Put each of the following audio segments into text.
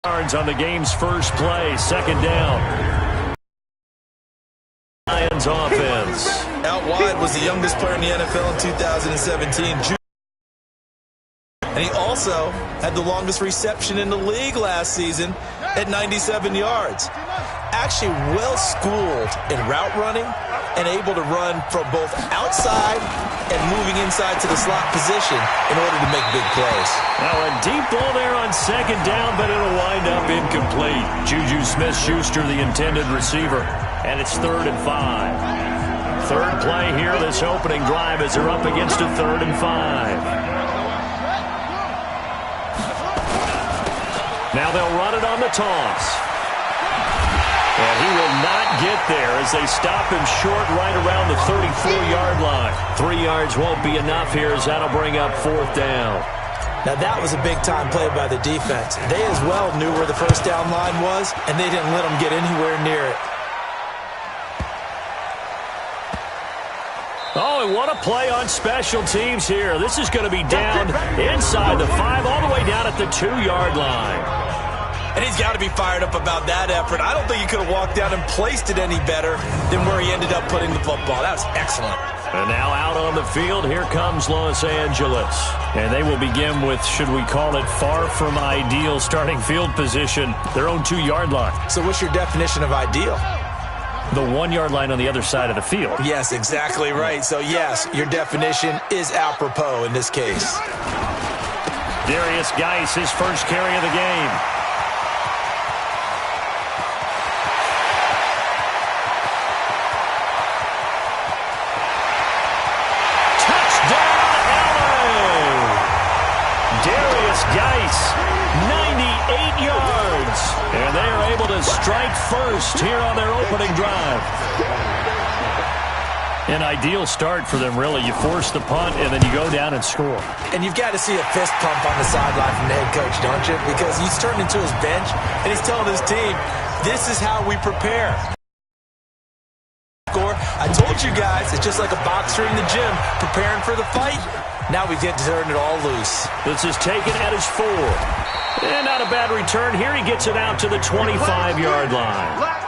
Yards on the game's first play, second down. Lions offense. Out wide was the youngest player in the NFL in 2017. And he also had the longest reception in the league last season at 97 yards. Actually well-schooled in route running and able to run from both outside and moving inside to the slot position in order to make big plays. Now a deep ball there on second down, but it'll wind up incomplete. Juju Smith-Schuster, the intended receiver, and it's 3rd and 5. Third play here, this opening drive, as they're up against a 3rd and 5. Now they'll run it on the toss. And he will not get there as they stop him short right around the 34-yard line. 3 yards won't be enough here as that'll bring up 4th down. Now that was a big-time play by the defense. They as well knew where the first down line was, and they didn't let them get anywhere near it. Oh, and what a play on special teams here. This is going to be down inside the 5, all the way down at the 2-yard line. And he's got to be fired up about that effort. I don't think he could have walked down and placed it any better than where he ended up putting the football. That was excellent. And now out on the field, here comes Los Angeles. And they will begin with, should we call it, far from ideal starting field position, their own 2-yard line. So what's your definition of ideal? The 1-yard line on the other side of the field. Yes, exactly right. So, yes, your definition is apropos in this case. Darius Geis, his first carry of the game. Geis, 98 yards, and they are able to strike first here on their opening drive. An ideal start for them, really. You force the punt, and then you go down and score. And you've got to see a fist pump on the sideline from the head coach, don't you? Because he's turned into his bench, and he's telling his team, this is how we prepare. I told you guys, it's just like a boxer in the gym preparing for the fight. Now we get to turn it all loose. This is taken at his 4. And not a bad return here. He gets it out to the 25-yard line.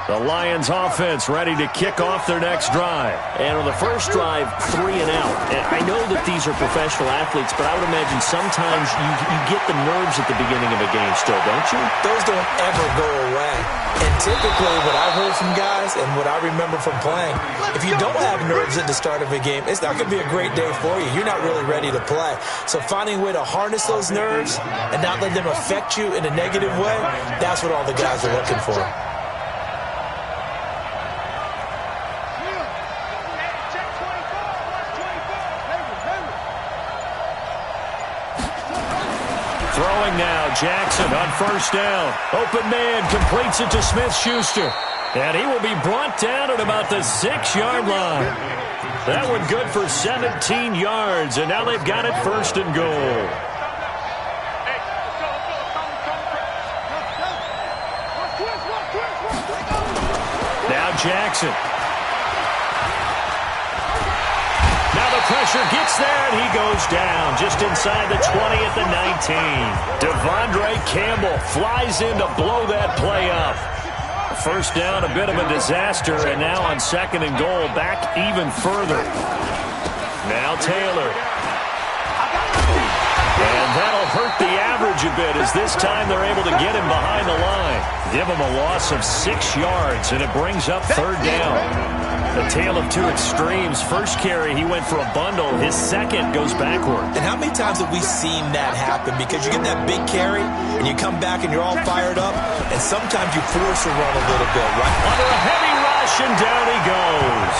The Lions offense ready to kick off their next drive. And on the first drive, 3 and out. And I know that these are professional athletes, but I would imagine sometimes you get the nerves at the beginning of a game still, don't you? Those don't ever go away. And typically what I've heard from guys and what I remember from playing, if you don't have nerves at the start of a game, it's not going to be a great day for you. You're not really ready to play. So finding a way to harness those nerves and not let them affect you in a negative way, that's what all the guys are looking for. Throwing now, Jackson on first down. Open man completes it to Smith-Schuster. And he will be brought down at about the 6-yard line. That one good for 17 yards, and now they've got it 1st and goal. Now Jackson. Pressure gets there, and he goes down just inside the 20 at the 19. Devondre Campbell flies in to blow that play up. First down, a bit of a disaster, and now on 2nd and goal, back even further. Now Taylor. And that'll hurt the average a bit as this time they're able to get him behind the line. Give him a loss of 6 yards, and it brings up 3rd down. A tale of two extremes. First carry, he went for a bundle. His second goes backward. And how many times have we seen that happen? Because you get that big carry, and you come back, and you're all fired up, and sometimes you force a run a little bit, right? Under a heavy rush, and down he goes.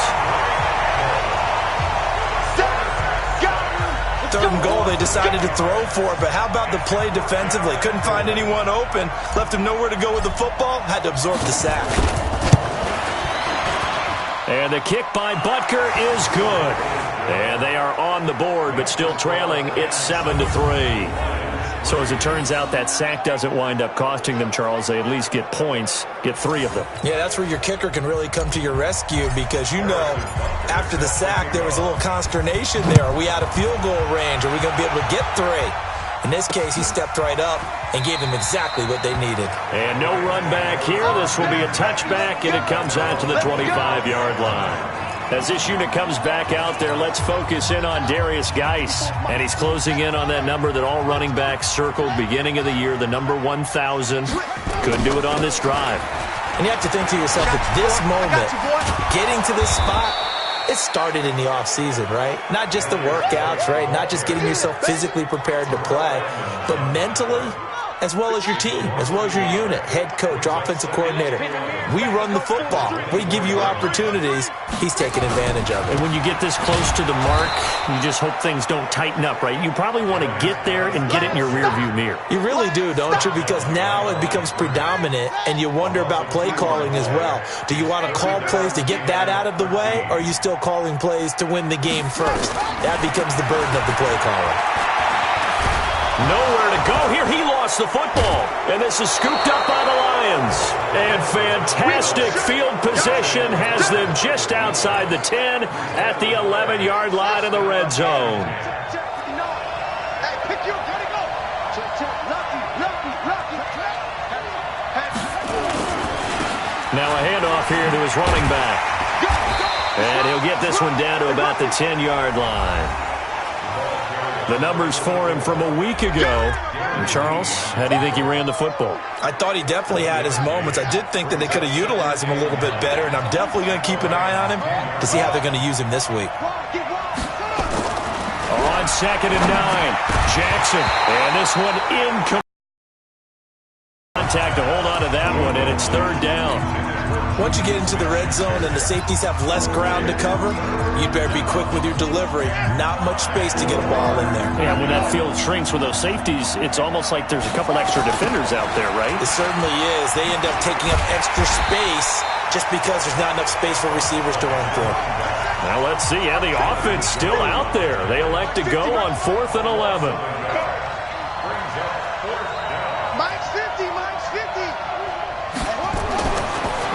3rd and goal, they decided to throw for it, but how about the play defensively? Couldn't find anyone open, left him nowhere to go with the football, had to absorb the sack. And the kick by Butker is good. And they are on the board, but still trailing. It's 7-3. So as it turns out, that sack doesn't wind up costing them, Charles. They at least get points, get 3 of them. Yeah, that's where your kicker can really come to your rescue because, after the sack, there was a little consternation there. Are we out of field goal range? Are we going to be able to get 3? In this case, he stepped right up and gave them exactly what they needed. And no run back here. This will be a touchback, and it comes out to the 25-yard line. As this unit comes back out there, let's focus in on Darius Geis. And he's closing in on that number that all running backs circled beginning of the year, the number 1,000. Couldn't do it on this drive. And you have to think to yourself, at this moment, getting to this spot, it started in the offseason, right? Not just the workouts, right? Not just getting yourself physically prepared to play, but mentally, as well as your team, as well as your unit, head coach, offensive coordinator. We run the football. We give you opportunities. He's taking advantage of it. And when you get this close to the mark, you just hope things don't tighten up, right? You probably want to get there and get it in your rearview mirror. You really do, don't you? Because now it becomes predominant, and you wonder about play calling as well. Do you want to call plays to get that out of the way, or are you still calling plays to win the game first? That becomes the burden of the play caller. Nowhere to go here. He lost the football. And this is scooped up by the Lions. And fantastic field position has them just outside the 10 at the 11-yard line in the red zone. Now a handoff here to his running back. And he'll get this one down to about the 10-yard line. The numbers for him from a week ago. And Charles, how do you think he ran the football? I thought he definitely had his moments. I did think that they could have utilized him a little bit better, and I'm definitely going to keep an eye on him to see how they're going to use him this week. On 2nd and 9, Jackson. And this one in contact to hold on to that one, and it's 3rd down. Once you get into the red zone and the safeties have less ground to cover, you'd better be quick with your delivery. Not much space to get a ball in there. Yeah, when that field shrinks with those safeties, it's almost like there's a couple extra defenders out there, right? It certainly is. They end up taking up extra space just because there's not enough space for receivers to run through. Now let's see. Yeah, the offense still out there. They elect to go on 4th and 11.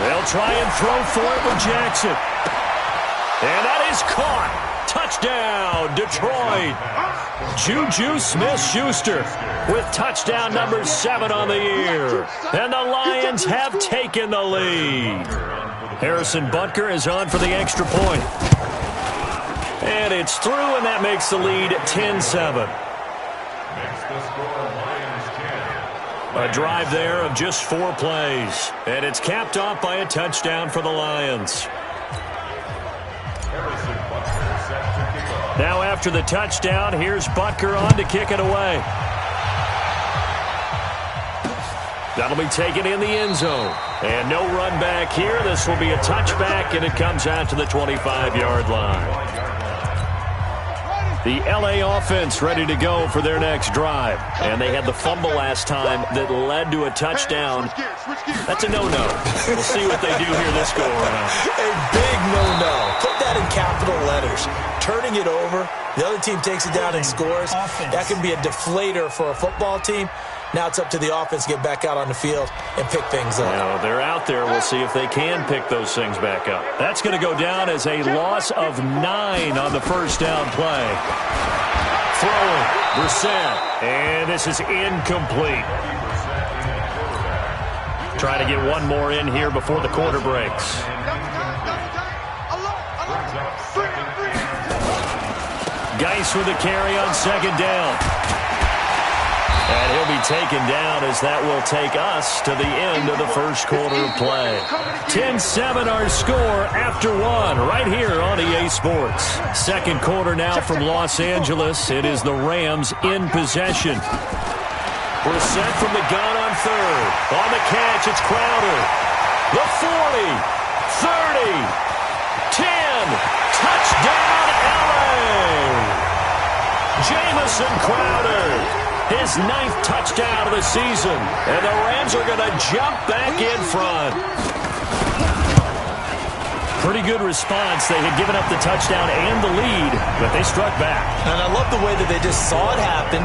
They'll try and throw for it with Jackson. And that is caught. Touchdown, Detroit. Juju Smith-Schuster with touchdown number 7 on the year. And the Lions have taken the lead. Harrison Butker is on for the extra point. And it's through, and that makes the lead 10-7. A drive there of just 4 plays. And it's capped off by a touchdown for the Lions. Now after the touchdown, here's Butker on to kick it away. That'll be taken in the end zone. And no run back here. This will be a touchback, and it comes out to the 25-yard line. The L.A. offense ready to go for their next drive. And they had the fumble last time that led to a touchdown. That's a no-no. We'll see what they do here this go-around. A big no-no. Put that in capital letters. Turning it over, the other team takes it down and scores. That can be a deflator for a football team. Now it's up to the offense to get back out on the field and pick things up. Now they're out there. We'll see if they can pick those things back up. That's going to go down as a loss of 9 on the first down play. Throwing, Brissett, and this is incomplete. Trying to get one more in here before the quarter breaks. Geis with a carry on 2nd down. And he'll be taken down as that will take us to the end of the first quarter of play. 10-7 our score after 1 right here on EA Sports. Second quarter now from Los Angeles. It is the Rams in possession. Brissett from the gun on 3rd. On the catch, it's Crowder. The 40, 30, 10. Touchdown, LA! Jamison Crowder. His 9th touchdown of the season. And the Rams are going to jump back in front. Pretty good response. They had given up the touchdown and the lead, but they struck back. And I love the way that they just saw it happen,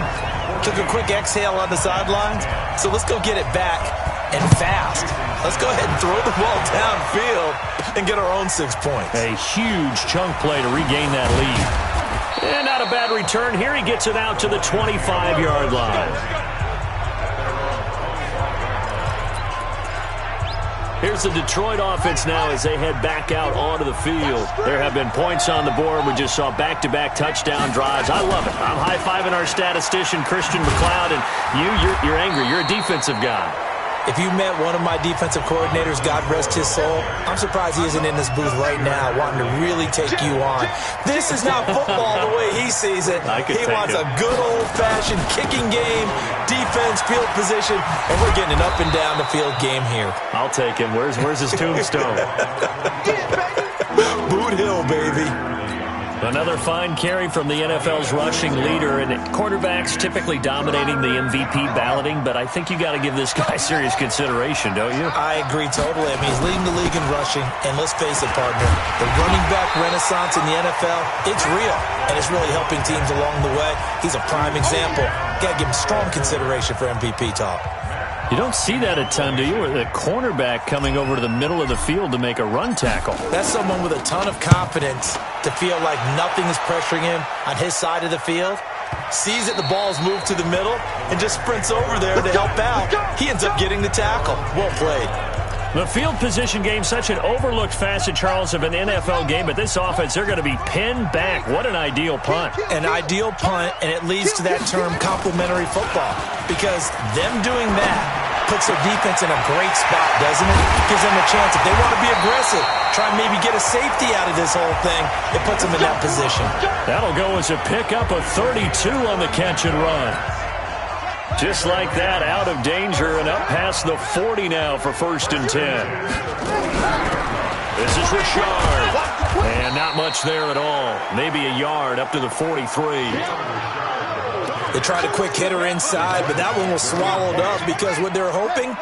Took a quick exhale on the sidelines. So let's go get it back and fast. Let's go ahead and throw the ball downfield and get our own 6 points. A huge chunk play to regain that lead. And not a bad return here. He gets it out to the 25-yard line. Here's the Detroit offense now as they head back out onto the field. There have been points on the board. We just saw back-to-back touchdown drives. I love it. I'm high-fiving our statistician, Christian McLeod, and you're angry. You're a defensive guy. If you met one of my defensive coordinators, God rest his soul, I'm surprised he isn't in this booth right now wanting to really take you on. This is not football the way he sees it. He wants a good old-fashioned kicking game, defense, field position, and we're getting an up-and-down-the-field game here. I'll take him. Where's his tombstone? Boot Hill, baby. Another fine carry from the NFL's rushing leader, and quarterbacks typically dominating the MVP balloting, but I think you got to give this guy serious consideration, don't you? I agree totally. I mean, he's leading the league in rushing, and let's face it, partner, the running back renaissance in the NFL, it's real, and it's really helping teams along the way. He's a prime example. Got to give him strong consideration for MVP talk. You don't see that a ton, do you? Or the cornerback coming over to the middle of the field to make a run tackle. That's someone with a ton of confidence to feel like nothing is pressuring him on his side of the field. Sees that the ball's moved to the middle and just sprints over there to help out. He ends up getting the tackle. Well played. The field position game, such an overlooked facet, Charles, of an NFL game, but this offense, they're going to be pinned back. What an ideal punt. An ideal punt, and it leads to that term complementary football, because them doing that puts their defense in a great spot, doesn't it? Gives them a chance. If they want to be aggressive, try and maybe get a safety out of this whole thing, it puts them in that position. That'll go as a pickup of 32 on the catch and run. Just like that, out of danger and up past the 40 now for 1st and 10. This is Richard. And not much there at all. Maybe a yard up to the 43. They tried a quick hitter inside, but that one was swallowed up because what they're hoping,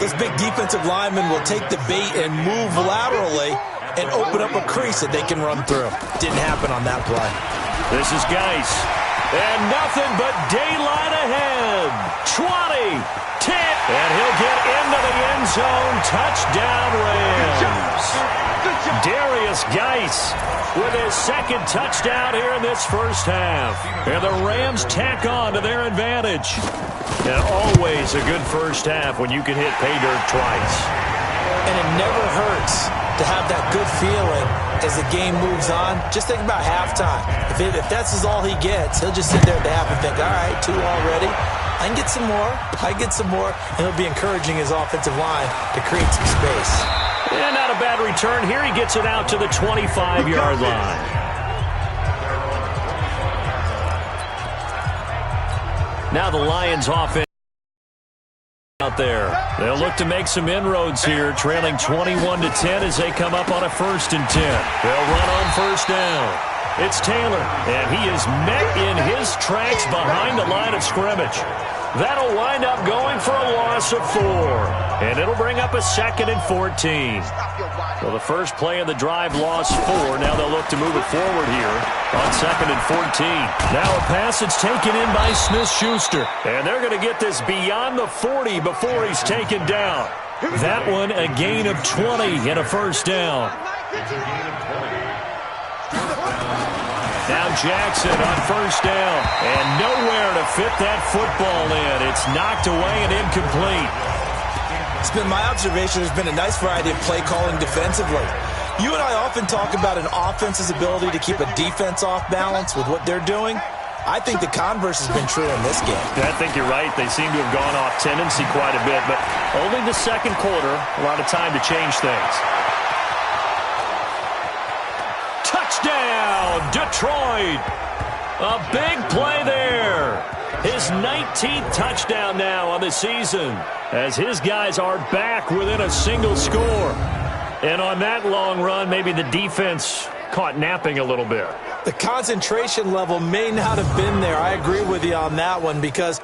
this big defensive lineman will take the bait and move laterally and open up a crease that they can run through. Didn't happen on that play. This is Geis. And nothing but daylight ahead. 20, 10, and he'll get into the end zone. Touchdown, Rams. Darius Geis with his 2nd touchdown here in this first half. And the Rams tack on to their advantage. And always a good first half when you can hit pay dirt twice. And it never hurts to have that good feeling as the game moves on. Just think about halftime. If that's all he gets, he'll just sit there at the half and think, all right, 2 already. I can get some more. I can get some more. And he'll be encouraging his offensive line to create some space. And not a bad return here. He gets it out to the 25-yard line. Now the Lions offense out there. They'll look to make some inroads here, trailing 21-10 as they come up on a 1st and 10. They'll run on 1st down. It's Taylor, and he is met in his tracks behind the line of scrimmage. That'll wind up going for a loss of 4, and it'll bring up a 2nd and 14. Well, the first play of the drive lost 4. Now they'll look to move it forward here on 2nd and 14. Now a pass that's taken in by Smith-Schuster, and they're going to get this beyond the 40 before he's taken down. That one a gain of 20 and a 1st down. Now Jackson on 1st down, and nowhere to fit that football in. It's knocked away and incomplete. It's been my observation there's been a nice variety of play calling defensively. You and I often talk about an offense's ability to keep a defense off balance with what they're doing. I think the converse has been true in this game. I think you're right. They seem to have gone off tendency quite a bit, but only the 2nd quarter, a lot of time to change things. Touchdown, Detroit. A big play there. His 19th touchdown now on the season as his guys are back within a single score. And on that long run, maybe the defense caught napping a little bit. The concentration level may not have been there. I agree with you on that one because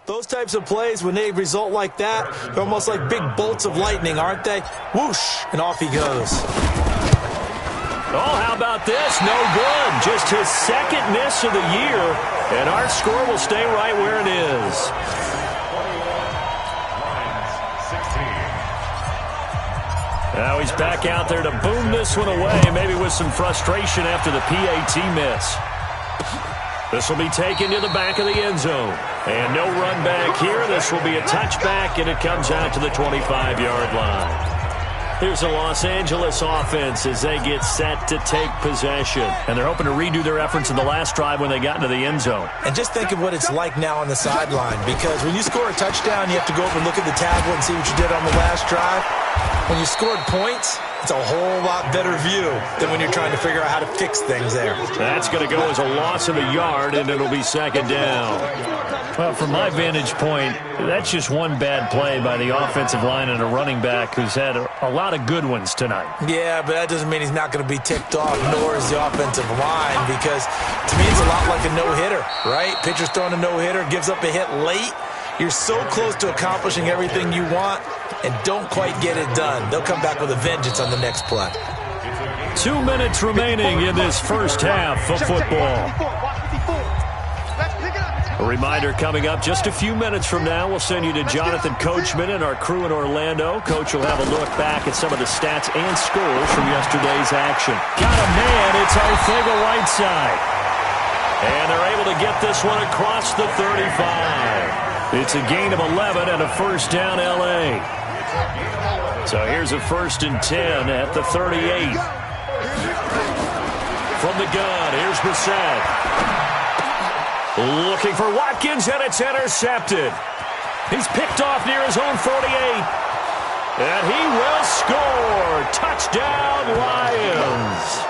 Those types of plays, when they result like that, they're almost like big bolts of lightning, aren't they? Whoosh, and off he goes. Oh, how about this? No good. Just his second miss of the year, and our score will stay right where it is. Now he's back out there to boom this one away, maybe with some frustration after the PAT miss. This will be taken to the back of the end zone. And no run back here. This will be a touchback, and it comes out to the 25-yard line. Here's the Los Angeles offense as they get set to take possession. And they're hoping to redo their efforts in the last drive when they got into the end zone. And just think of what it's like now on the sideline, because when you score a touchdown, you have to go over and look at the tablet and see what you did on the last drive. When you scored points, it's a whole lot better view than when you're trying to figure out how to fix things there. That's going to go as a loss of a yard, and it'll be second down. Well, from my vantage point, that's just one bad play by the offensive line and a running back who's had a lot of good ones tonight. Yeah, but that doesn't mean he's not going to be ticked off, nor is the offensive line, because to me it's a lot like a no-hitter, right? Pitcher's throwing a no-hitter, gives up a hit late. You're so close to accomplishing everything you want and don't quite get it done. They'll come back with a vengeance on the next play. 2 minutes remaining in this first half of football. A reminder coming up just a few minutes from now. We'll send you to Jonathan Coachman and our crew in Orlando. Coach will have a look back at some of the stats and scores from yesterday's action. Got a man. It's Arcega-Whiteside. And they're able to get this one across the 35. It's a gain of 11 and a first down L.A. So here's a 1st and 10 at the 38. From the gun, here's Brissett. Looking for Watkins, and it's intercepted. He's picked off near his own 48. And he will score. Touchdown, Lions.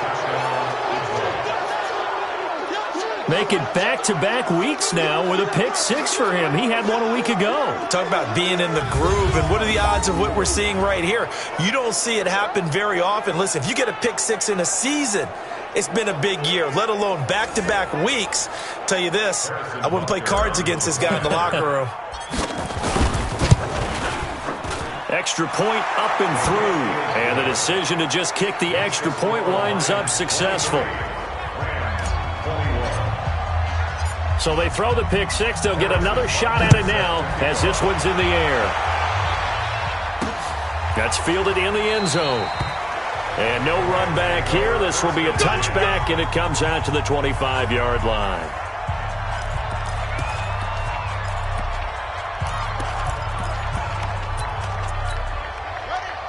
Making back-to-back weeks now with a pick 6 for him. He had one a week ago. Talk about being in the groove, and what are the odds of what we're seeing right here? You don't see it happen very often. Listen, if you get a pick 6 in a season, it's been a big year, let alone back-to-back weeks. Tell you this, I wouldn't play cards against this guy in the locker room. Extra point up and through. And the decision to just kick the extra point winds up successful. So they throw the pick 6. They'll get another shot at it now as this one's in the air. That's fielded in the end zone. And no run back here. This will be a touchback, and it comes out to the 25-yard line.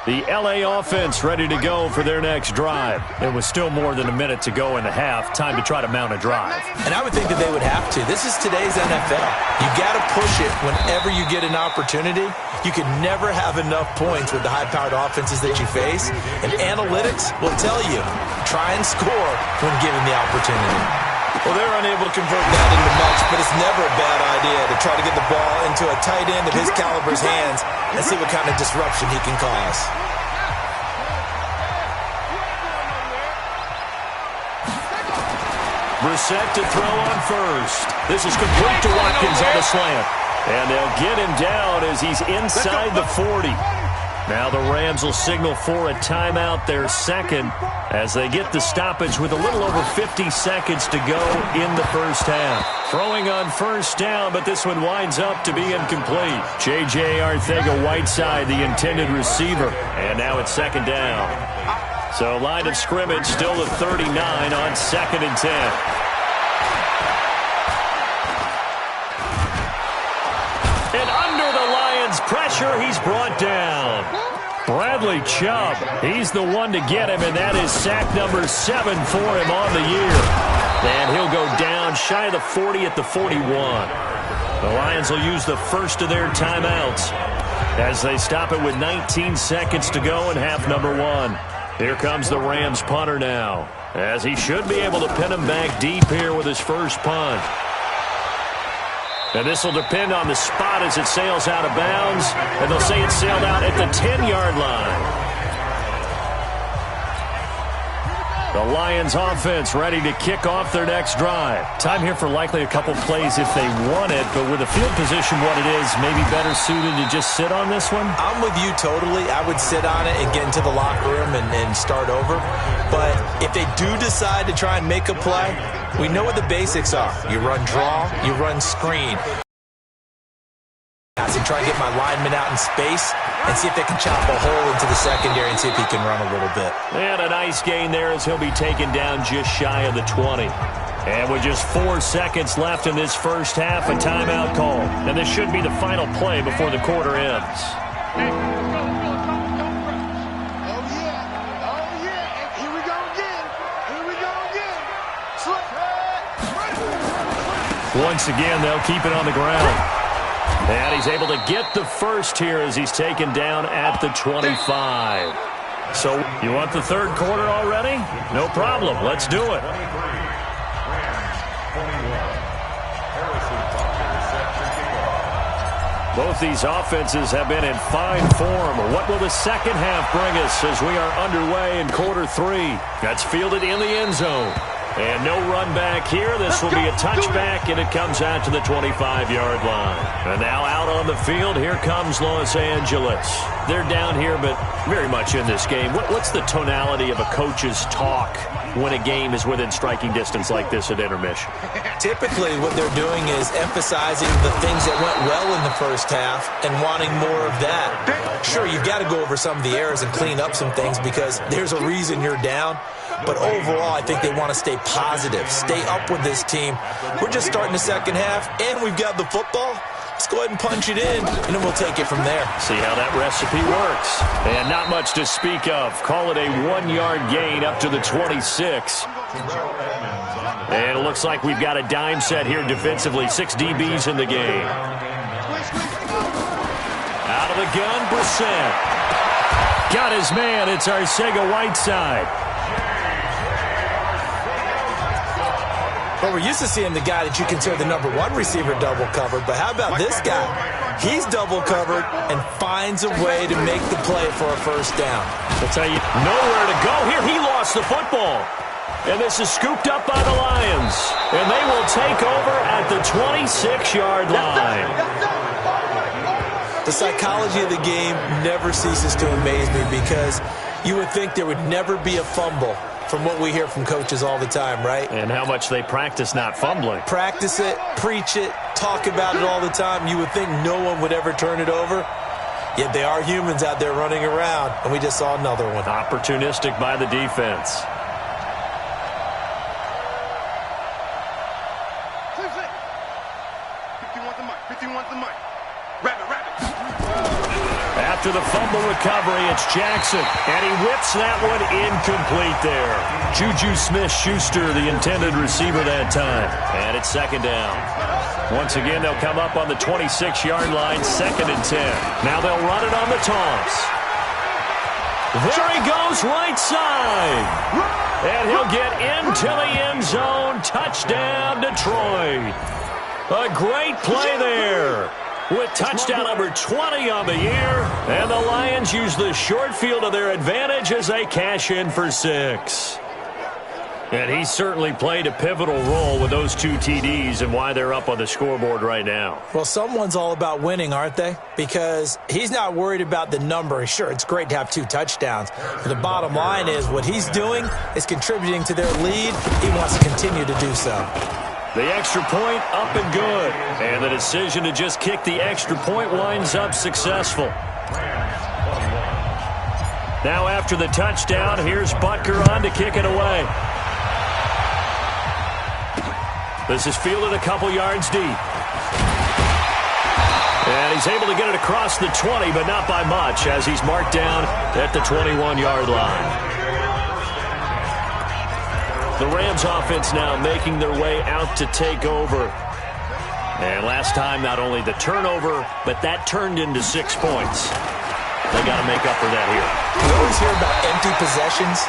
The L.A. offense ready to go for their next drive. It was still more than a minute to go in the half. Time to try to mount a drive. And I would think that they would have to. This is today's NFL. You got to push it whenever you get an opportunity. You can never have enough points with the high-powered offenses that you face. And analytics will tell you, try and score when given the opportunity. Well, they're unable to convert that into much, but it's never a bad idea to try to get the ball into a tight end of his caliber's hands and see what kind of disruption he can cause. Brissett to throw on first. This is complete to Watkins on the slant. And they'll get him down as he's inside the 40. Now the Rams will signal for a timeout, their second, as they get the stoppage with a little over 50 seconds to go in the first half. Throwing on first down, but this one winds up to be incomplete. J.J. Arcega-Whiteside, the intended receiver. And now it's second down. So line of scrimmage still at 39 on 2nd and 10. And under the Lions' pressure, he's brought down. Bradley Chubb, he's the one to get him, and that is sack number 7 for him on the year. And he'll go down shy of the 40 at the 41. The Lions will use the first of their timeouts as they stop it with 19 seconds to go in half number 1. Here comes the Rams punter now, as he should be able to pin him back deep here with his first punt. And this will depend on the spot as it sails out of bounds, and they'll say it sailed out at the 10-yard line. The Lions offense ready to kick off their next drive. Time here for likely a couple plays if they want it, but with the field position what it is, maybe better suited to just sit on this one? I'm with you totally. I would sit on it and get into the locker room and start over. But if they do decide to try and make a play, we know what the basics are. You run draw, you run screen. And try and get my lineman out in space and see if they can chop a hole into the secondary and see if he can run a little bit. And a nice gain there as he'll be taken down just shy of the 20. And with just 4 seconds left in this first half, a timeout call. And this should be the final play before the quarter ends. Once again, they'll keep it on the ground. And he's able to get the first here as he's taken down at the 25. So you want the third quarter already? No problem. Let's do it. Both these offenses have been in fine form. What will the second half bring us as we are underway in quarter 3? That's fielded in the end zone. And no run back here. This will be a touchback, and it comes out to the 25-yard line. And now out on the field, here comes Los Angeles. They're down here, but very much in this game. What's the tonality of a coach's talk when a game is within striking distance like this at intermission? Typically, what they're doing is emphasizing the things that went well in the first half and wanting more of that. Sure, you've got to go over some of the errors and clean up some things because there's a reason you're down. But overall, I think they want to stay positive, stay up with this team. We're just starting the second half, and we've got the football. Let's go ahead and punch it in, and then we'll take it from there. See how that recipe works. And not much to speak of. Call it a 1-yard gain up to the 26. And it looks like we've got a dime set here defensively. 6 DBs in the game. Out of the gun, Brissett. Got his man. It's Arcega-Whiteside. Well, we're used to seeing the guy that you consider the number 1 receiver double covered, but how about this guy? He's double covered and finds a way to make the play for a first down. I'll tell you, nowhere to go here. He lost the football. And this is scooped up by the Lions. And they will take over at the 26-yard line. The psychology of the game never ceases to amaze me because you would think there would never be a fumble from what we hear from coaches all the time, right? And how much they practice not fumbling. Practice it, preach it, talk about it all the time. You would think no one would ever turn it over. Yet they are humans out there running around, and we just saw another one. Opportunistic by the defense. After the fumble recovery, it's Jackson, and he whips that one incomplete there. Juju Smith-Schuster, the intended receiver that time. And it's second down. Once again, they'll come up on the 26-yard line, 2nd and 10. Now they'll run it on the toss. There he goes, right side. And he'll get into the end zone. Touchdown, Detroit. A great play there. With touchdown number 20 on the year. And the Lions use the short field to their advantage as they cash in for 6. And he certainly played a pivotal role with those 2 TDs and why they're up on the scoreboard right now. Well, someone's all about winning, aren't they? Because he's not worried about the number. Sure, it's great to have 2 touchdowns. But the bottom line is what he's doing is contributing to their lead. He wants to continue to do so. The extra point up and good. And the decision to just kick the extra point winds up successful. Now after the touchdown, here's Butker on to kick it away. This is fielded a couple yards deep. And he's able to get it across the 20, but not by much, as he's marked down at the 21-yard line. The Rams offense now making their way out to take over. And last time, not only the turnover, but that turned into 6 points. They got to make up for that here. We always hear about empty possessions.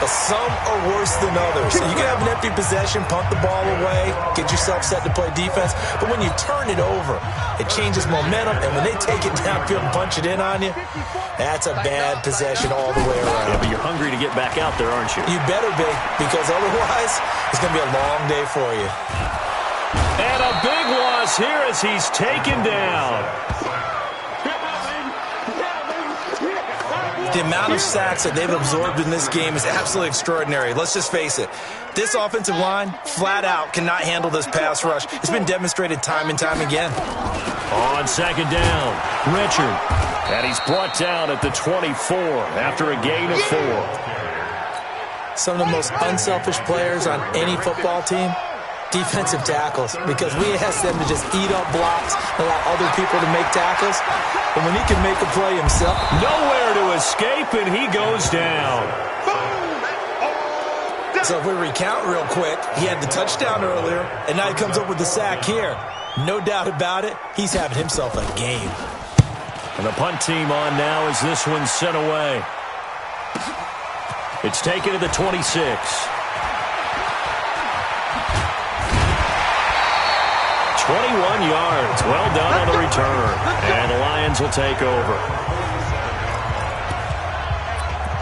but some are worse than others. So you can have an empty possession, punt the ball away, get yourself set to play defense, but when you turn it over, it changes momentum, and when they take it downfield and punch it in on you, that's a bad possession all the way around. Yeah, but you're hungry to get back out there, aren't you? You better be, because otherwise, it's going to be a long day for you. And a big loss here as he's taken down. The amount of sacks that they've absorbed in this game is absolutely extraordinary. Let's just face it. This offensive line, flat out, cannot handle this pass rush. It's been demonstrated time and time again. On second down, Richard. And he's brought down at the 24 after a gain of 4. Some of the most unselfish players on any football team, defensive tackles, because we ask them to just eat up blocks, allow other people to make tackles. But when he can make a play himself, nowhere to escape, and he goes down. So if we recount real quick, he had the touchdown earlier, and now he comes up with the sack here. No doubt about it, he's having himself a game. And the punt team on now as this one's sent away. It's taken to the 26. 21 yards. Well done on the return. And the Lions will take over.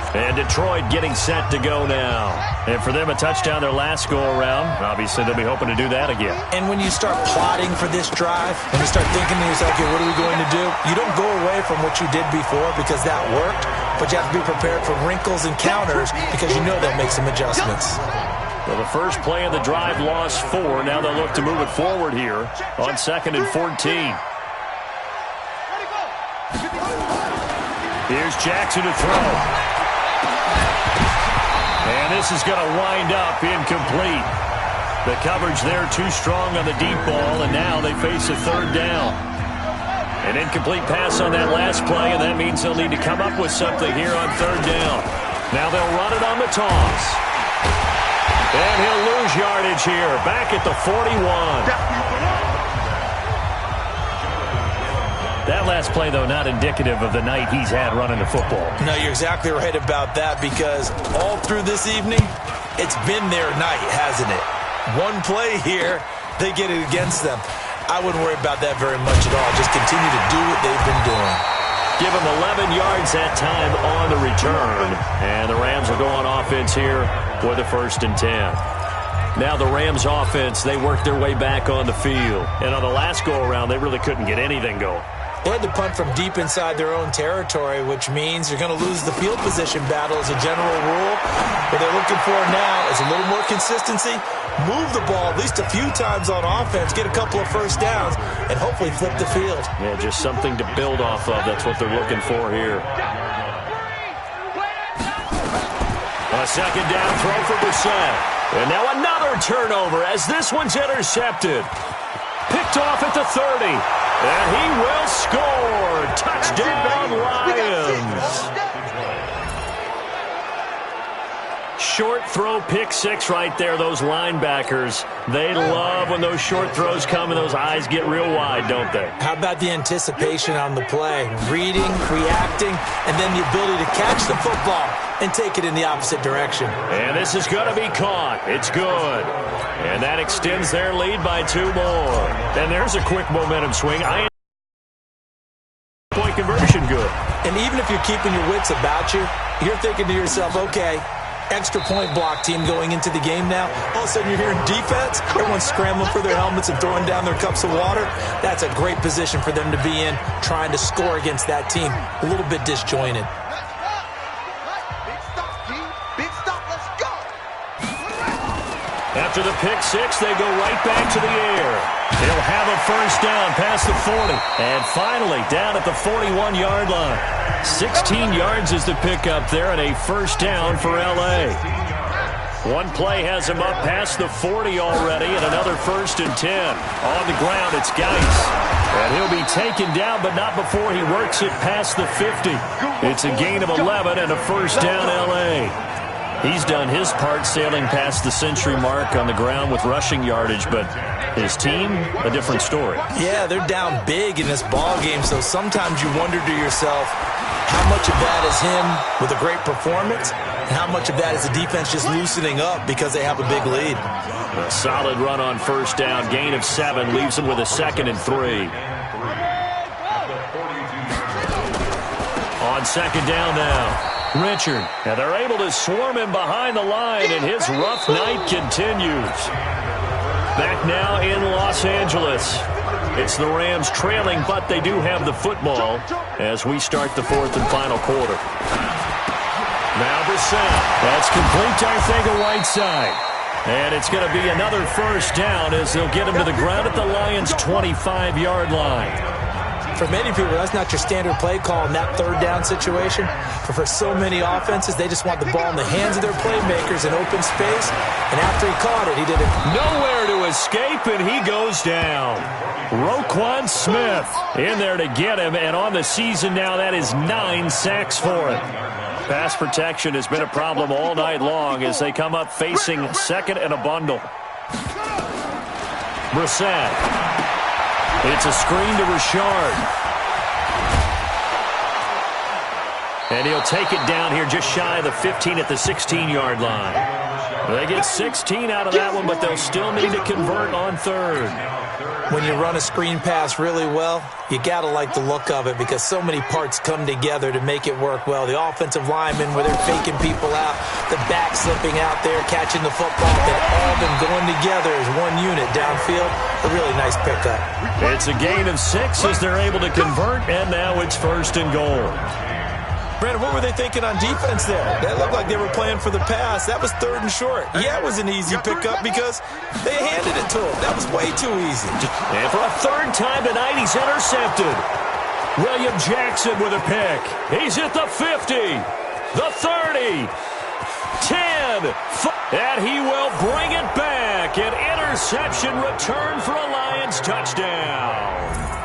And Detroit getting set to go now. And for them, a touchdown their last go-around. Obviously, they'll be hoping to do that again. And when you start plotting for this drive, when you start thinking to yourself, okay, what are we going to do? You don't go away from what you did before because that worked, but you have to be prepared for wrinkles and counters because you know they'll make some adjustments. Well, the first play of the drive lost 4. Now they'll look to move it forward here on 2nd and 14. Here's Jackson to throw. And this is going to wind up incomplete. The coverage there too strong on the deep ball, and now they face a 3rd down. An incomplete pass on that last play, and that means they'll need to come up with something here on 3rd down. Now they'll run it on the toss. And he'll lose yardage here, back at the 41. That last play, though, not indicative of the night he's had running the football. No, you're exactly right about that, because all through this evening, it's been their night, hasn't it? One play here, they get it against them. I wouldn't worry about that very much at all. Just continue to do what they've been doing. Give them 11 yards that time on the return. And the Rams will go on offense here with a 1st and 10. Now the Rams offense, they worked their way back on the field. And on the last go-around, they really couldn't get anything going. They had to punt from deep inside their own territory, which means you're going to lose the field position battle as a general rule. What they're looking for now is a little more consistency, move the ball at least a few times on offense, get a couple of 1st downs, and hopefully flip the field. Yeah, just something to build off of. That's what they're looking for here. A 2nd down throw for Brissett. And now another turnover as this one's intercepted. Picked off at the 30. And he will score. Touchdown, Lions. Short throw, pick 6 right there. Those linebackers, they love when those short throws come and those eyes get real wide, don't they? How about the anticipation on the play? Reading, reacting, and then the ability to catch the football and take it in the opposite direction. And this is going to be caught. It's good. And that extends their lead by 2 more. And there's a quick momentum swing. Point conversion good. And even if you're keeping your wits about you, you're thinking to yourself, okay, extra point block team going into the game now. All of a sudden you're hearing defense. Everyone's scrambling for their helmets and throwing down their cups of water. That's a great position for them to be in, trying to score against that team. A little bit disjointed. After the pick 6, they go right back to the air. He'll have a 1st down past the 40. And finally, down at the 41-yard line. 16 yards is the pickup there and a 1st down for L.A. One play has him up past the 40 already and another 1st and 10. On the ground, it's Geis. And he'll be taken down, but not before he works it past the 50. It's a gain of 11 and a 1st down L.A. He's done his part sailing past the century mark on the ground with rushing yardage, but his team, a different story. Yeah, they're down big in this ball game, so sometimes you wonder to yourself how much of that is him with a great performance How much of that is the defense just loosening up because they have a big lead? A solid run on first down. Gain of 7 leaves them with a 2nd and 3. On 2nd down now, Richard. And they're able to swarm him behind the line, and his rough night continues. Back now in Los Angeles. It's the Rams trailing, but they do have the football as we start the 4th and final quarter. Now Brissett. That's complete to Arcega-Whiteside. And it's going to be another first down as they'll get him to the ground at the Lions' 25-yard line. For many people, that's not your standard play call in that 3rd down situation. But for so many offenses, they just want the ball in the hands of their playmakers in open space. And after he caught it, he did it. Nowhere to escape, and he goes down. Roquan Smith in there to get him, and on the season now, that is 9 sacks for him. Pass protection has been a problem all night long as they come up facing 2nd and a bundle. Brissett. It's a screen to Richard. And he'll take it down here just shy of the 15 at the 16-yard line. They get 16 out of that one, but they'll still need to convert on 3rd. When you run a screen pass really well, you got to like the look of it because so many parts come together to make it work well. The offensive linemen, where they're faking people out, the back slipping out there, catching the football, they've all been going together as one unit downfield. A really nice pickup. It's a gain of 6 as they're able to convert, and now it's 1st and goal. Brandon, what were they thinking on defense there? That looked like they were playing for the pass. That was 3rd and short. Yeah, it was an easy pickup because they handed it to him. That was way too easy. And for a 3rd time tonight, he's intercepted. William Jackson with a pick. He's at the 50, the 30, 10, and he will bring it back. An interception return for a Lions touchdown.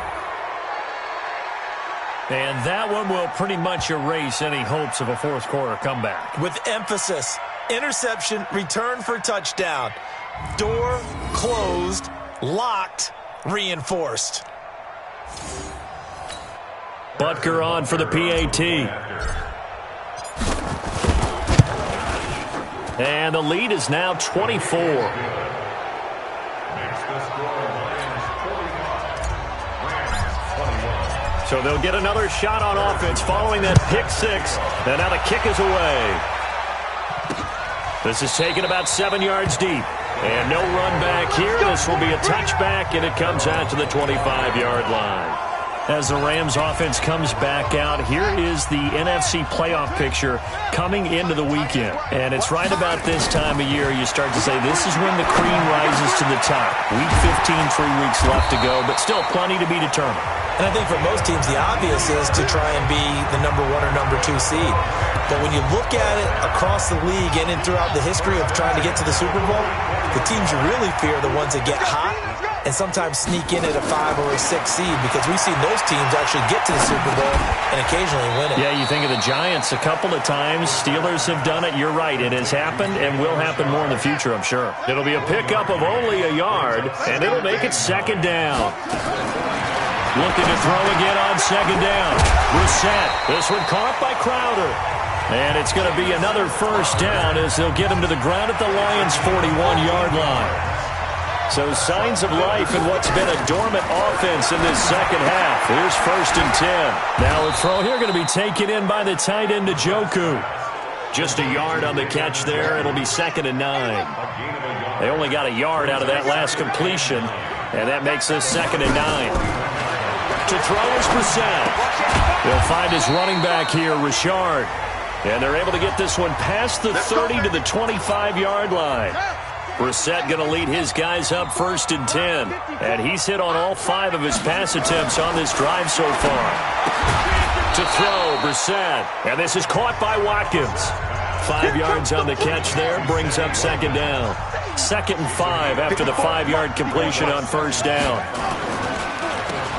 And that one will pretty much erase any hopes of a 4th quarter comeback. With emphasis, interception, return for touchdown. Door closed, locked, reinforced. Butker on for the PAT. And the lead is now 24. So they'll get another shot on offense following that pick 6. And now the kick is away. This is taken about 7 yards deep. And no run back here. This will be a touchback, and it comes out to the 25-yard line. As the Rams offense comes back out, here is the NFC playoff picture coming into the weekend. And it's right about this time of year you start to say this is when the cream rises to the top. Week 15, 3 weeks left to go, but still plenty to be determined. And I think for most teams, the obvious is to try and be the number 1 or number 2 seed. But when you look at it across the league and throughout the history of trying to get to the Super Bowl, the teams you really fear are the ones that get hot and sometimes sneak in at a 5 or a 6 seed, because we've seen those teams actually get to the Super Bowl and occasionally win it. Yeah, you think of the Giants a couple of times. Steelers have done it. You're right. It has happened and will happen more in the future, I'm sure. It'll be a pickup of only a yard, and it'll make it 2nd down. Looking to throw again on 2nd down. Brissett. This one caught by Crowder. And it's going to be another first down as they'll get him to the ground at the Lions' 41-yard line. So signs of life in what's been a dormant offense in this second half. Here's 1st and 10. Now a throw here going to be taken in by the tight end Njoku. Just a yard on the catch there. It'll be 2nd and 9. They only got a yard out of that last completion, and that makes this 2nd and 9. To throw is Brissett. They'll find his running back here, Richard. And they're able to get this one past the 30 to the 25-yard line. Brissett going to lead his guys up 1st and 10. And he's hit on all 5 of his pass attempts on this drive so far. To throw, Brissett. And this is caught by Watkins. 5 yards on the catch there, brings up 2nd down. 2nd and 5 after the 5-yard completion on 1st down.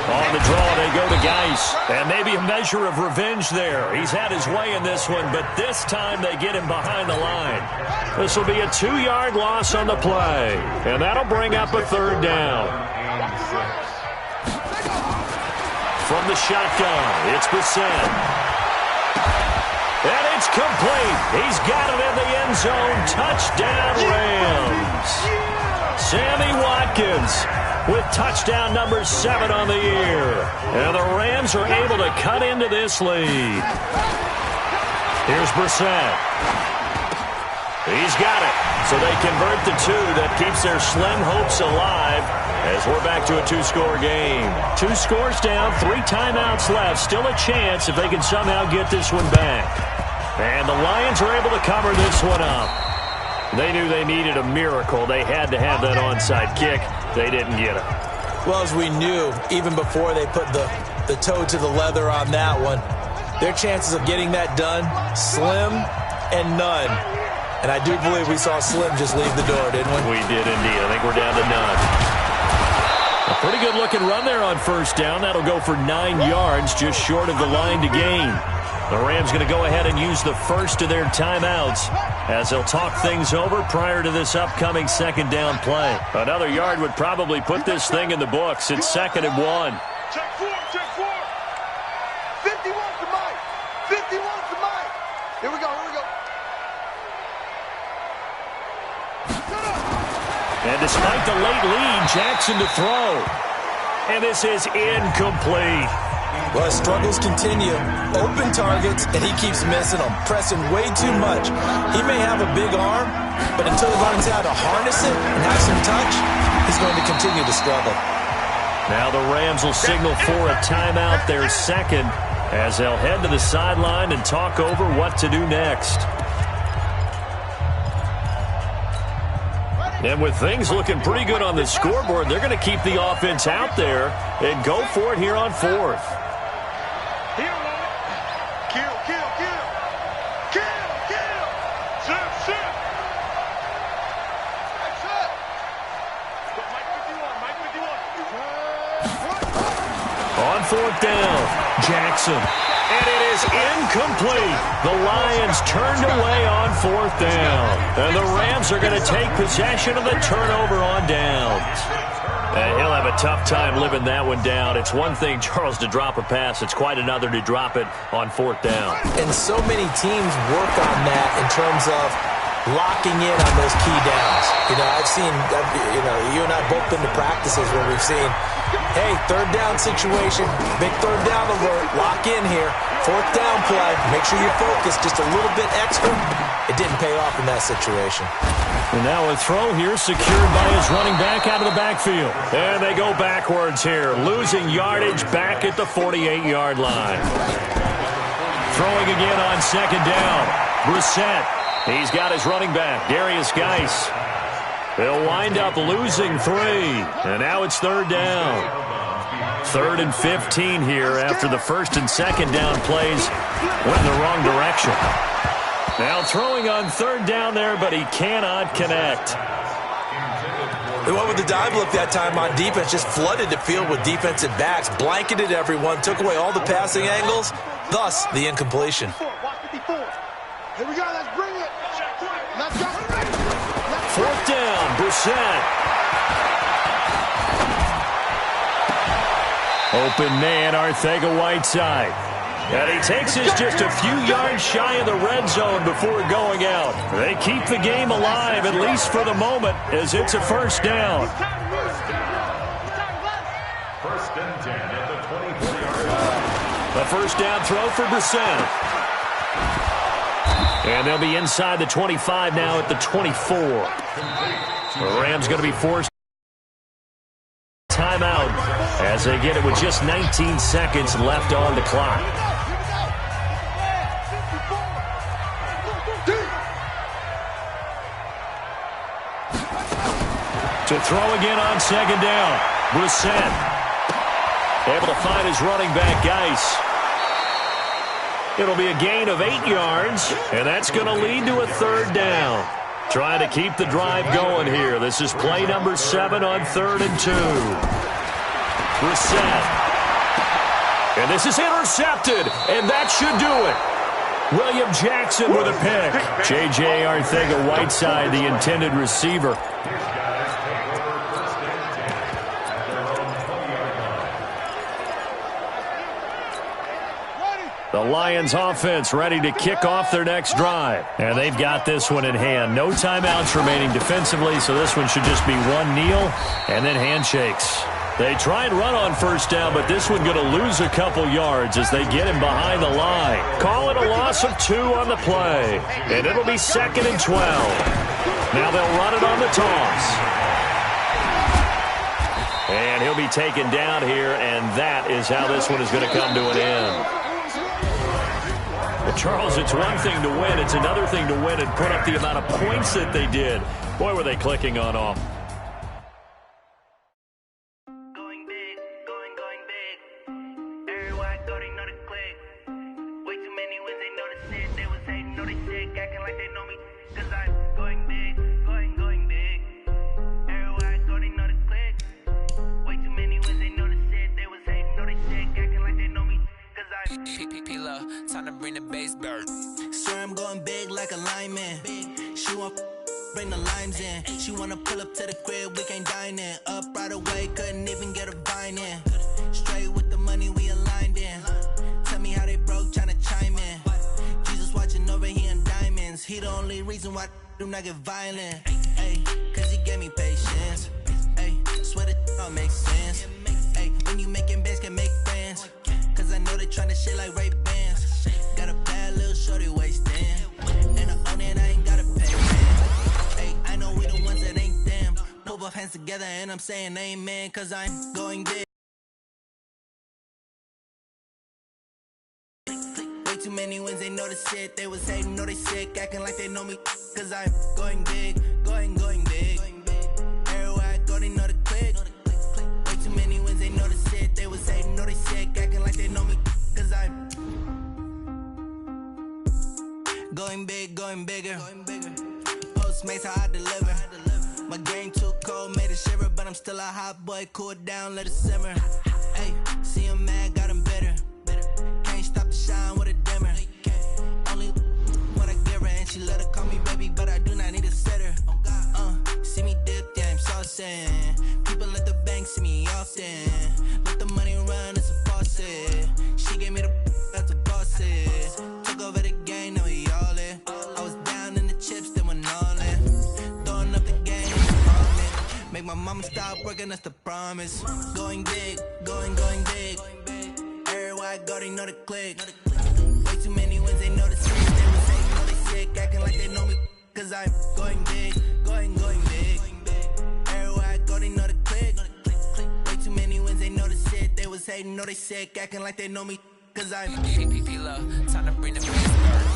On the draw, they go to Geis. And maybe a measure of revenge there. He's had his way in this one, but this time they get him behind the line. This will be a 2-yard loss on the play. And that'll bring up a 3rd down. From the shotgun, it's Brissett. And it's complete. He's got it in the end zone. Touchdown, Rams. Sammy Watkins with touchdown number 7 on the year. And the Rams are able to cut into this lead. Here's Brissett. He's got it. So they convert the 2. That keeps their slim hopes alive as we're back to a 2-score game. 2 scores down, 3 timeouts left. Still a chance if they can somehow get this one back. And the Lions are able to cover this one up. They knew they needed a miracle. They had to have that onside kick. They didn't get it. Well, as we knew, even before they put the toe to the leather on that one, their chances of getting that done, slim and none. And I do believe we saw Slim just leave the door, didn't we? We did indeed. I think we're down to none. A pretty good-looking run there on first down. That'll go for 9 yards, just short of the line to gain. The Rams going to go ahead and use the first of their timeouts as they'll talk things over prior to this upcoming second down play. Another yard would probably put this thing in the books. It's 2nd and 1. Check 4, check 4. 51 to Mike. 51 to Mike. Here we go, here we go. And despite the late lead, Jackson to throw. And this is incomplete. Well, his struggles continue. Open targets, and he keeps missing them, pressing way too much. He may have a big arm, but until he learns how to harness it and have some touch, he's going to continue to struggle. Now the Rams will signal for a timeout, their second, as they'll head to the sideline and talk over what to do next. And with things looking pretty good on the scoreboard, they're going to keep the offense out there and go for it here on 4th. Kill, kill, kill. Kill, kill. Sit. Mike 51. On 4th down, Jackson. And it is incomplete. The Lions turned away on 4th down. And the Rams are going to take possession of the turnover on downs. And he'll have a tough time living that one down. It's one thing, Charles, to drop a pass. It's quite another to drop it on 4th down. And so many teams work on that in terms of locking in on those key downs. I've seen, you and I both been to practices where we've seen, hey, 3rd down situation, big 3rd down alert, lock in here, 4th down play, make sure you focus just a little bit extra. It didn't pay off in that situation. And now a throw here secured by his running back out of the backfield. And they go backwards here, losing yardage back at the 48-yard line. Throwing again on 2nd down, Brissett. He's got his running back, Darius Geis. They'll wind up losing 3. And now it's 3rd down. 3rd and 15 here after the 1st and 2nd down plays went in the wrong direction. Now throwing on 3rd down there, but he cannot connect. They went with the dive look that time on defense, just flooded the field with defensive backs, blanketed everyone, took away all the passing angles, thus the incompletion. Here we go, let's bring it. Let's go. 4th down, Brissett. Open man, Arcega-Whiteside. And he takes us just a few yards shy of the red zone before going out. They keep the game alive, at least for the moment, as it's a 1st down. 1st and 10 at the 24-yard line. The 1st down throw for Brissett. And they'll be inside the 25 now at the 24. The Rams going to be forced timeout as they get it with just 19 seconds left on the clock. To throw again on 2nd down, Brissett. Able to find his running back, Geis. It'll be a gain of 8 yards, and that's going to lead to a 3rd down. Trying to keep the drive going here. This is play number 7 on 3rd and 2. Brissett. And this is intercepted, and that should do it. William Jackson with a pick. J.J. Arcega-Whiteside, the intended receiver. The Lions offense ready to kick off their next drive. And they've got this one in hand. No timeouts remaining defensively, so this one should just be one kneel and then handshakes. They try and run on first down, but this one going to lose a couple yards as they get him behind the line. Call it a loss of 2 on the play. And it'll be 2nd and 12. Now they'll run it on the toss. And he'll be taken down here, and that is how this one is going to come to an end. Well, Charles, it's one thing to win. It's another thing to win and put up the amount of points that they did. Boy, were they clicking on off. Time to bring the bass bird. Swear I'm going big like a lineman. She want bring the limes in. She wanna pull up to the crib, we can't dine in. Up right away, couldn't even get a vine in. Straight with the money we aligned in. Tell me how they broke, tryna chime in. Jesus watching over here in diamonds. He the only reason why I do not get violent. Ay, cause he gave me patience. Ay, swear that all makes sense. Ay, when you making bands can make friends. Cause I know they tryna shit like Ray Bans. Got a bad little shorty wasting. And I own it, I ain't gotta pay rent. Hey, I know we the ones that ain't them. Move our hands together and I'm saying amen. Cause I'm going big. Way too many wins, they know the shit. They was hating, know they sick, acting like they know me. Cause I'm going big, going big. Everywhere I go, they know the click. Way too many wins, they know the shit. They was hating, know they sick, acting like they know me. Cause I'm going big, going bigger. Postmates how I deliver. My game too cold, made it shiver, but I'm still a hot boy. Cool it down, let it simmer. Hey, see him mad, got him bitter. Can't stop the shine with a dimmer. Only when I give her, and she let her call me baby, but I do not need a sitter. See me dip, yeah, I'm saucing. People at the bank see me often. Let the money run, it's a faucet. She gave me the that's a bosses. Took over the game, now we all in. I was down in the chips, then went all in. Throwing up the game, make my mama stop working, that's the promise. Going big, going big. Everywhere I go, they know the click. Way too many wins, they know the shit. They was hating, know they sick, acting like they know me. Cause I'm going big, going big. Everywhere I go, they know the click. Way too many wins, they know the shit. They was hating, know they sick, acting like they know me. Cause I'm PPP love, time to bring the bass bird.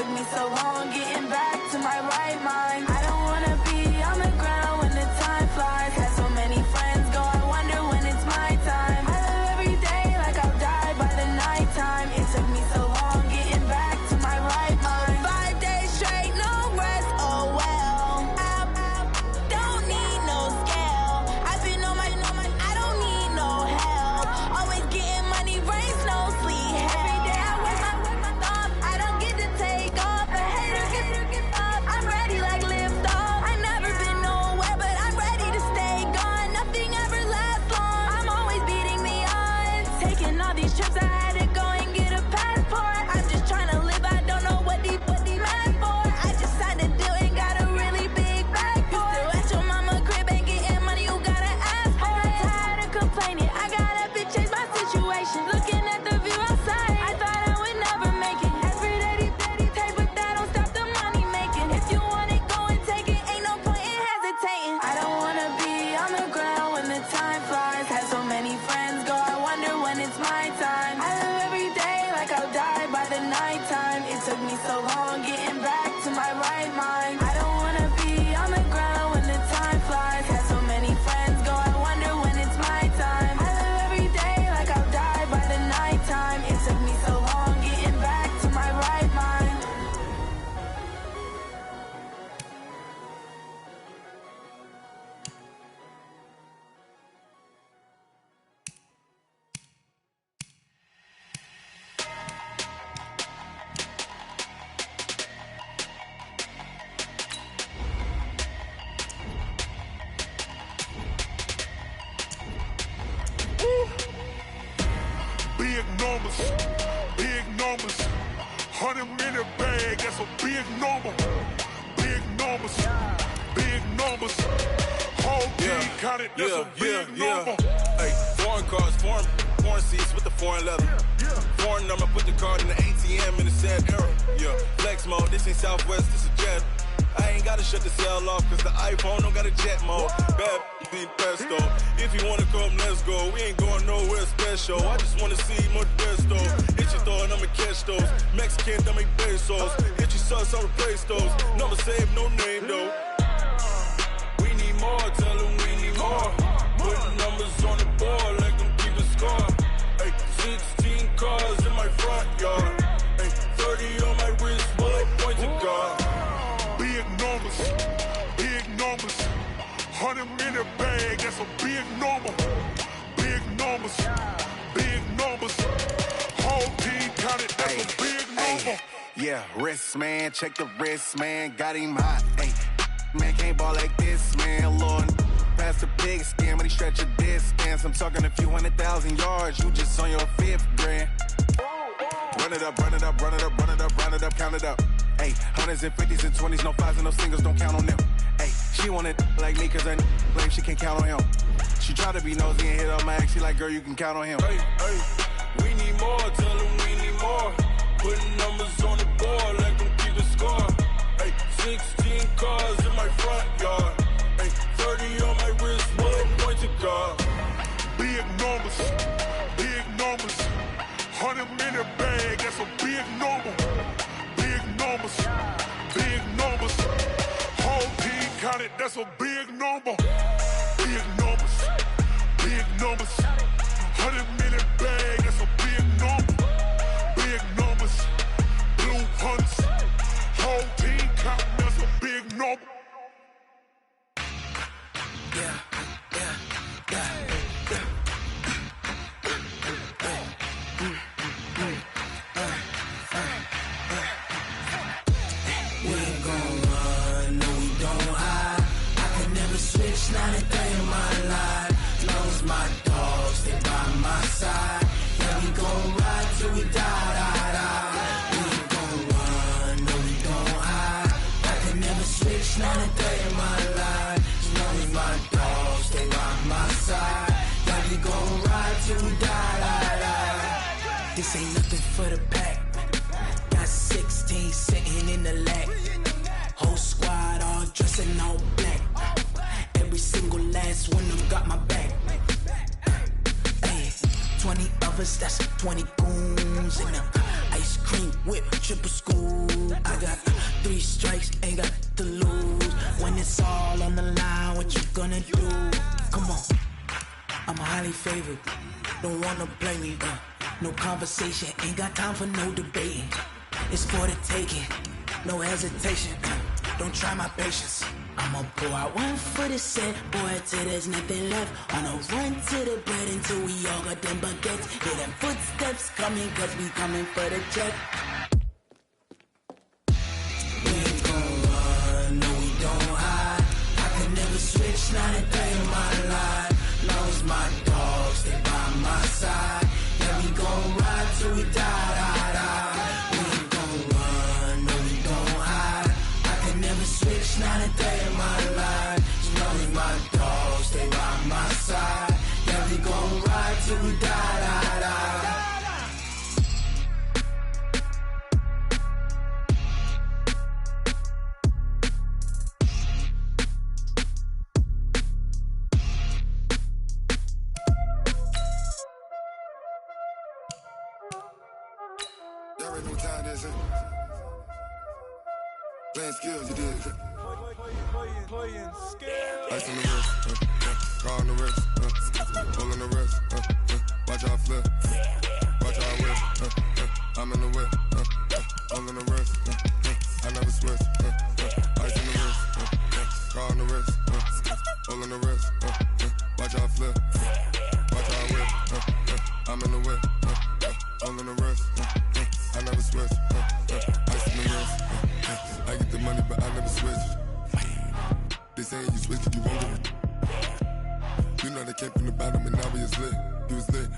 took me so long getting back to my right mind. I don't wanna be on the ground when the time flies. Had so many friends go, I wonder when it's my time. I live every day like I'll die by the nighttime. It took me so long getting back to my right mind. 5 days straight, no rest, oh well. I don't need no scale. I've been on my, I don't need no help. Always getting money, rain, snow, sleet, every day I work my thumb. I don't get to take off. A hater get up. I'm ready like lift off. I never been nowhere, but I'm ready to stay gone. Nothing ever lasts long. I'm always beating the odds. Taking all these trips, I had to go and get a passport. I'm just trying to live. I don't know what these mad for. I just signed a deal and got a really big bag for it. Still at your mama crib and getting money, you gotta ask for it. I'm tired of complaining. I gotta bitch change my situation. Looking at the view outside, I thought I would never make it. Every day they take, but that don't stop the money making. If you want it, go and take it. Ain't no point in hesitating. I don't wanna be on the ground when the time flies. Had so many friends go, I wonder when it's my time. I live every day like I'll die by the nighttime. It took me so long getting back to my right mind. I don't wanna be on the ground when the time flies. Had so many friends go, I wonder when it's my time. I live every day like I'll die by the nighttime. It took me so long getting back to my right mind. Big numbers, big numbers. 100-minute bag, that's a big number. Big numbers, big numbers. Whole team counted, that's a big number. Hey, foreign cars, foreign seats with the foreign leather. Foreign number, put the card in the ATM in the sad era. Yeah, flex mode, this ain't Southwest, this is Jet. I ain't gotta shut the cell off, cause the iPhone don't got a jet mode. Bad need pesto. If you wanna come, let's go. We ain't going nowhere special. I just wanna see more pesto. Hit your throw and I'ma catch those. Mexican, don't make pesos. Hit your sauce, I'll replace those. Number save, no name though. We need more, tell them we need more. Putting numbers on the board, let them keep a score. Hey, 16 cars in my front yard. Hey, 30 on my wrist, bullet point to God. Big numbers, big numbers. 100-minute bag, that's a big number. Big numbers, big numbers. Whole team counted, that's a big number. Yeah, wrist man, check the wrist man, got him hot. Hey, man can't ball like this, man. Lord, past the big skin when he stretch a distance. I'm talking a few 100,000 yards, you just on your 5th grand. Run it up, run it up, run it up, run it up, run it up, count it up. Hey, 100s and 50s and 20s, no 5s and no singles, don't count on them. Hey, she want it like me cause her blame she can't count on him. She try to be nosy and hit up my ex, she like, girl, you can count on him. Hey, we need more, tell them we need more. Putting numbers on the board, let them keep a score. Hey, 16 cars in my front yard. Hey, 30 on my wrist, bullet point to God. Big numbers, big numbers. 100-minute bag, that's a big number. Big numbers, big numbers. Whole team counted, that's a big number. Big numbers, big numbers. 100-minute bag, that's a big number. Big numbers, blue hunts. Whole team counting, that's a big number. Not a day in my life. Lost my dogs, they by my side. to lose. When it's all on the line, what you gonna do? Come on, I'm highly favored. Don't wanna play me, no conversation, ain't got time for no debating. It's for the taking, no hesitation. Don't try my patience. I'ma pour out one for the set, boy, till there's nothing left. On a run to the bread until we all got them baguettes. Hear them footsteps coming, cause we coming for the check. We ain't gon' run, no we don't hide. I can never switch, not a day in my life. Long as my dogs stay by my side. Yeah, we gon' ride till we die, die, die. We ain't gon' run, no we don't hide. I can never switch, not a day in my life. As long as my dogs stay by my side. Yeah, we gon' ride till we die, die, die. Y'all already know what time it is, huh? Playing skills, you did. Playing skills. Ice on the wrist, car on the wrist, pull on the wrist, watch how I flip, watch how I whip, I'm in the whip, all on the wrist, I never switch, ice on the wrist, car on the wrist, pull on the wrist, watch how I flip, watch how I whip, I'm in the whip, all on the wrist, I never switch, ice on the wrist, I get the money but I never switch. They saying you switch, you won't get it. You know they came from the bottom and now we is lit. You was lit.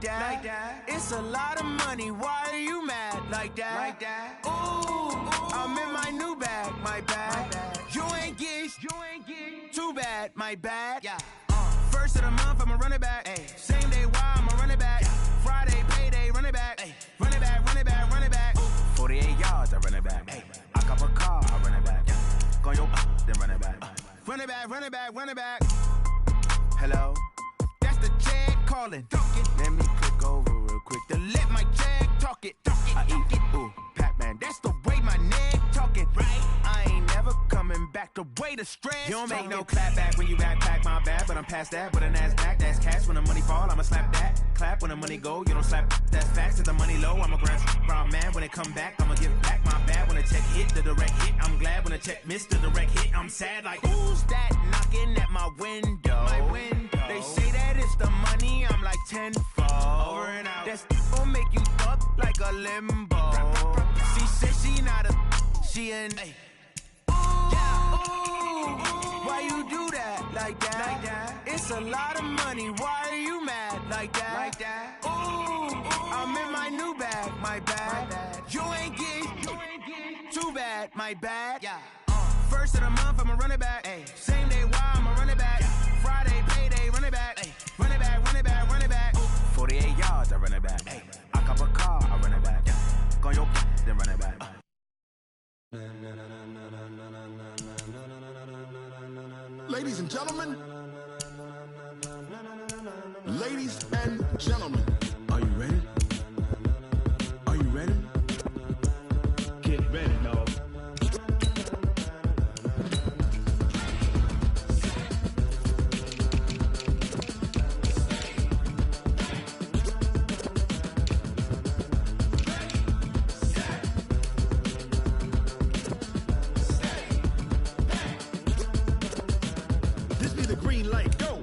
that. It's a lot of money, why are you mad like that? Ooh, I'm in my new bag, my bad. You ain't get too bad, my bad. Yeah. First of the month, I'ma run it back. Ay. Same day, why I'ma run it back. Friday, payday, run it back. Ay. Run it back, run it back, run it back. 48 yards, I run it back. Ay. I cop a car, I run it back. Go yo, then run it back. Run it back, run it back, run it back. Hello, that's the check calling. Let me click over real quick to let my check talk it. I eat it, ooh, Pac-Man, that's the way my neck talking. Right, I ain't never coming back the way the stress. You don't make no clap back when you backpack, my bad, but I'm past that. With a NASDAQ, that's cash. When the money fall, I'ma slap that. Clap when the money go, you don't slap. That's facts. If the money low, I'ma grab brown man. When it come back, I'ma give back my bad. When the check hit, the direct hit. I'm glad when the check missed the direct hit. I'm sad like, who's that knocking at my window? My window. They say that it's the money, I'm like tenfold. Over and out. That's gon' make you up like a limbo. She said she not a, she an. Why you do that like that? It's a lot of money, why are you mad like that? Ooh, I'm in my new bag, my bad. You ain't get too bad, my bad. Yeah. First of the month, I'ma run it back. Ay. Same day, why I'ma run it back. Friday, payday, run it back. Ay. Run it back, run it back, run it back. 48 yards, I run it back. Ay. I cop a car, I run it back. Go yo, then run it back. Ladies and gentlemen, ladies and gentlemen, are you ready? Are you ready? Get ready, dog. This be the green light, go!